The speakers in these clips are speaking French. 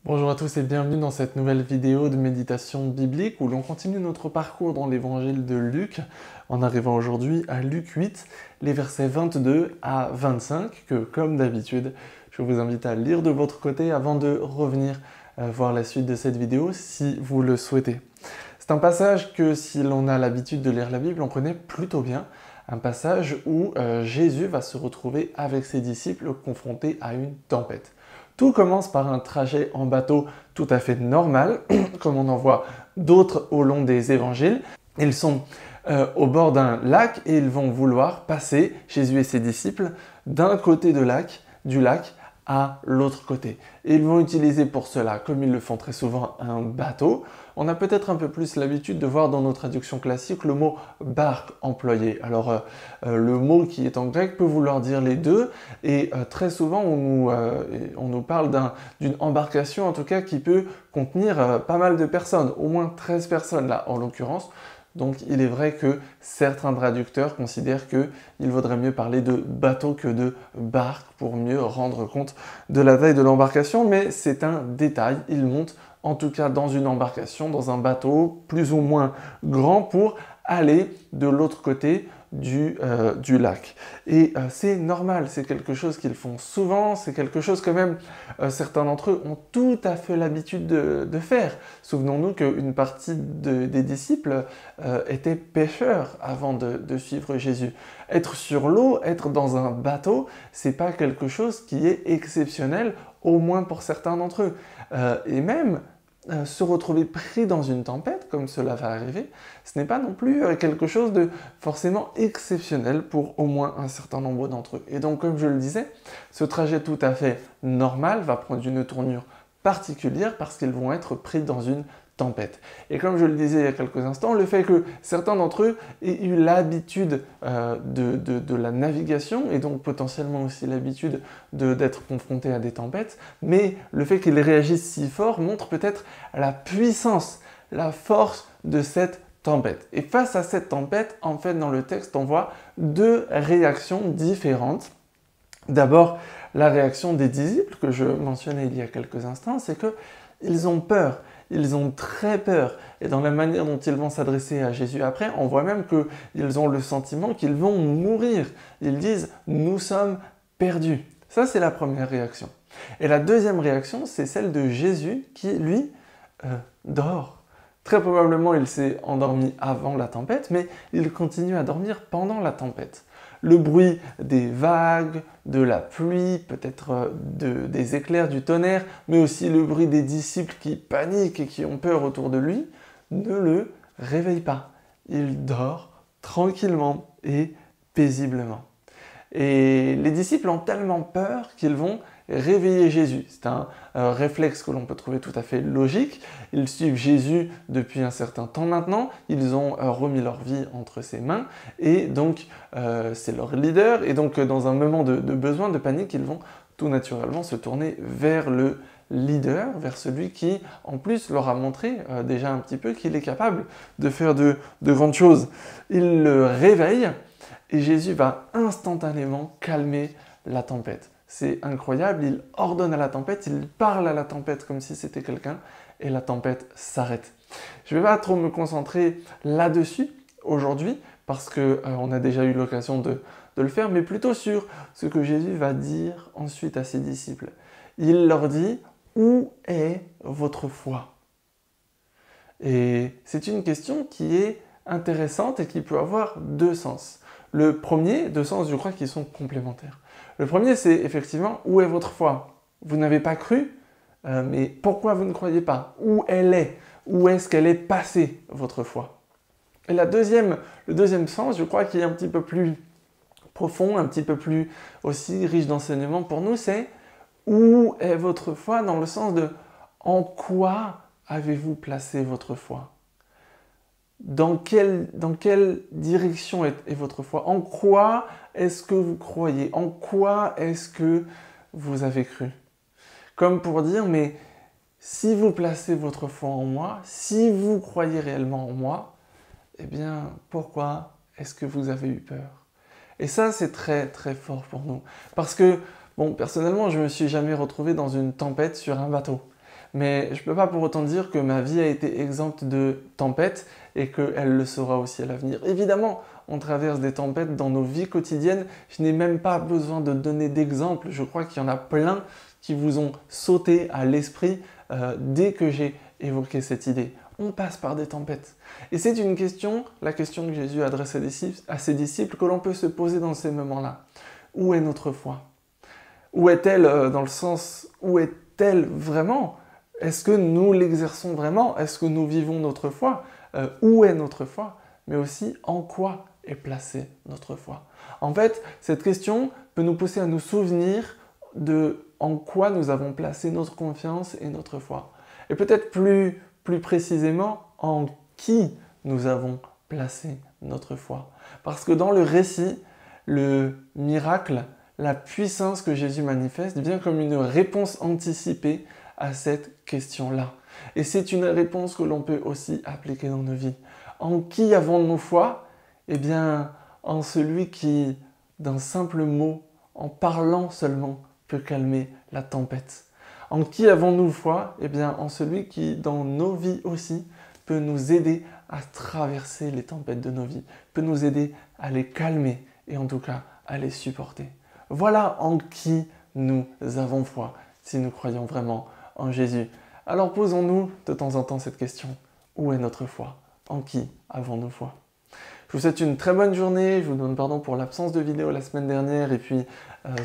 Bonjour à tous et bienvenue dans cette nouvelle vidéo de méditation biblique où l'on continue notre parcours dans l'évangile de Luc en arrivant aujourd'hui à Luc 8, les versets 22 à 25 que, comme d'habitude, je vous invite à lire de votre côté avant de revenir voir la suite de cette vidéo si vous le souhaitez. C'est un passage que si l'on a l'habitude de lire la Bible, on connaît plutôt bien. Un passage où Jésus va se retrouver avec ses disciples confrontés à une tempête. Tout commence par un trajet en bateau tout à fait normal, comme on en voit d'autres au long des évangiles. Ils sont au bord d'un lac et ils vont vouloir passer, Jésus et ses disciples, d'un côté du lac à l'autre côté. Et ils vont utiliser pour cela, comme ils le font très souvent, un bateau. On a peut-être un peu plus l'habitude de voir dans nos traductions classiques le mot « barque » employé. Alors, le mot qui est en grec peut vouloir dire les deux, et très souvent on nous parle d'une embarcation, en tout cas, qui peut contenir pas mal de personnes, au moins 13 personnes là, en l'occurrence. Donc il est vrai que certains traducteurs considèrent qu'il vaudrait mieux parler de bateau que de barque pour mieux rendre compte de la taille de l'embarcation, mais c'est un détail. Ils montent en tout cas dans une embarcation, dans un bateau plus ou moins grand pour aller de l'autre côté du lac. Et c'est normal, c'est quelque chose qu'ils font souvent, c'est quelque chose que même certains d'entre eux ont tout à fait l'habitude de faire. Souvenons-nous qu'une partie des disciples étaient pêcheurs avant de suivre Jésus. Être sur l'eau, être dans un bateau, c'est pas quelque chose qui est exceptionnel, au moins pour certains d'entre eux. Et même se retrouver pris dans une tempête, comme cela va arriver, ce n'est pas non plus quelque chose de forcément exceptionnel pour au moins un certain nombre d'entre eux. Et donc, comme je le disais, ce trajet tout à fait normal va prendre une tournure particulière parce qu'ils vont être pris dans une tempête. Et comme je le disais il y a quelques instants, le fait que certains d'entre eux aient eu l'habitude de la navigation et donc potentiellement aussi l'habitude d'être confrontés à des tempêtes, mais le fait qu'ils réagissent si fort montre peut-être la puissance, la force de cette tempête. Et face à cette tempête, en fait, dans le texte, on voit deux réactions différentes. D'abord, la réaction des disciples que je mentionnais il y a quelques instants, c'est qu'ils ont peur. Ils ont très peur. Et dans la manière dont ils vont s'adresser à Jésus après, on voit même qu'ils ont le sentiment qu'ils vont mourir. Ils disent « nous sommes perdus ». Ça, c'est la première réaction. Et la deuxième réaction, c'est celle de Jésus qui, lui, dort. Très probablement, il s'est endormi avant la tempête, mais il continue à dormir pendant la tempête. Le bruit des vagues, de la pluie, peut-être des éclairs, du tonnerre, mais aussi le bruit des disciples qui paniquent et qui ont peur autour de lui, ne le réveille pas. Il dort tranquillement et paisiblement. Et les disciples ont tellement peur qu'ils vont réveiller Jésus. C'est un réflexe que l'on peut trouver tout à fait logique. Ils suivent Jésus depuis un certain temps maintenant. Ils ont remis leur vie entre ses mains et donc c'est leur leader. Et donc dans un moment de besoin, de panique, ils vont tout naturellement se tourner vers le leader, vers celui qui en plus leur a montré déjà un petit peu qu'il est capable de faire de grandes choses. Ils le réveillent et Jésus va instantanément calmer la tempête. C'est incroyable, il ordonne à la tempête, il parle à la tempête comme si c'était quelqu'un, et la tempête s'arrête. Je ne vais pas trop me concentrer là-dessus aujourd'hui, parce qu'on a déjà eu l'occasion de le faire, mais plutôt sur ce que Jésus va dire ensuite à ses disciples. Il leur dit « Où est votre foi ?» Et c'est une question qui est intéressante et qui peut avoir deux sens. Le premier, deux sens, je crois qu'ils sont complémentaires. Le premier, c'est effectivement, où est votre foi? Vous n'avez pas cru, mais pourquoi vous ne croyez pas? Où elle est? Où est-ce qu'elle est passée, votre foi? Et le deuxième sens, je crois qu'il est un petit peu plus profond, un petit peu plus aussi riche d'enseignements pour nous, c'est où est votre foi dans le sens de en quoi avez-vous placé votre foi? Dans quelle direction est votre foi? En quoi est-ce que vous croyez? En quoi est-ce que vous avez cru? Comme pour dire, mais si vous placez votre foi en moi, si vous croyez réellement en moi, eh bien, pourquoi est-ce que vous avez eu peur? Et ça, c'est très très fort pour nous. Parce que, bon, personnellement, je ne me suis jamais retrouvé dans une tempête sur un bateau. mais je ne peux pas pour autant dire que ma vie a été exempte de tempêtes et qu'elle le sera aussi à l'avenir. Évidemment, on traverse des tempêtes dans nos vies quotidiennes. Je n'ai même pas besoin de donner d'exemples. Je crois qu'il y en a plein qui vous ont sauté à l'esprit dès que j'ai évoqué cette idée. On passe par des tempêtes. Et c'est une question, la question que Jésus adresse à ses disciples, que l'on peut se poser dans ces moments-là. Où est notre foi? Où est-elle dans le sens, où est-elle vraiment? Est-ce que nous l'exerçons vraiment? Est-ce que nous vivons notre foi? Où est notre foi? Mais aussi, en quoi est placée notre foi? En fait, cette question peut nous pousser à nous souvenir de en quoi nous avons placé notre confiance et notre foi. Et peut-être plus précisément, en qui nous avons placé notre foi. Parce que dans le récit, le miracle, la puissance que Jésus manifeste vient comme une réponse anticipée à cette question-là. Et c'est une réponse que l'on peut aussi appliquer dans nos vies. En qui avons-nous foi? Eh bien, en celui qui, d'un simple mot, en parlant seulement, peut calmer la tempête. En qui avons-nous foi? Eh bien, en celui qui, dans nos vies aussi, peut nous aider à traverser les tempêtes de nos vies, peut nous aider à les calmer et en tout cas à les supporter. Voilà en qui nous avons foi, si nous croyons vraiment en Jésus. Alors posons-nous de temps en temps cette question. Où est notre foi? En qui avons-nous foi? Je vous souhaite une très bonne journée. Je vous demande pardon pour l'absence de vidéo la semaine dernière et puis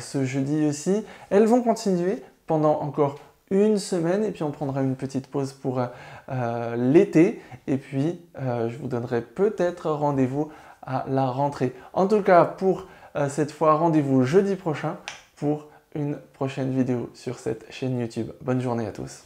ce jeudi aussi. Elles vont continuer pendant encore une semaine et puis on prendra une petite pause pour l'été et puis je vous donnerai peut-être rendez-vous à la rentrée. En tout cas, pour cette fois, rendez-vous jeudi prochain pour une prochaine vidéo sur cette chaîne YouTube. Bonne journée à tous.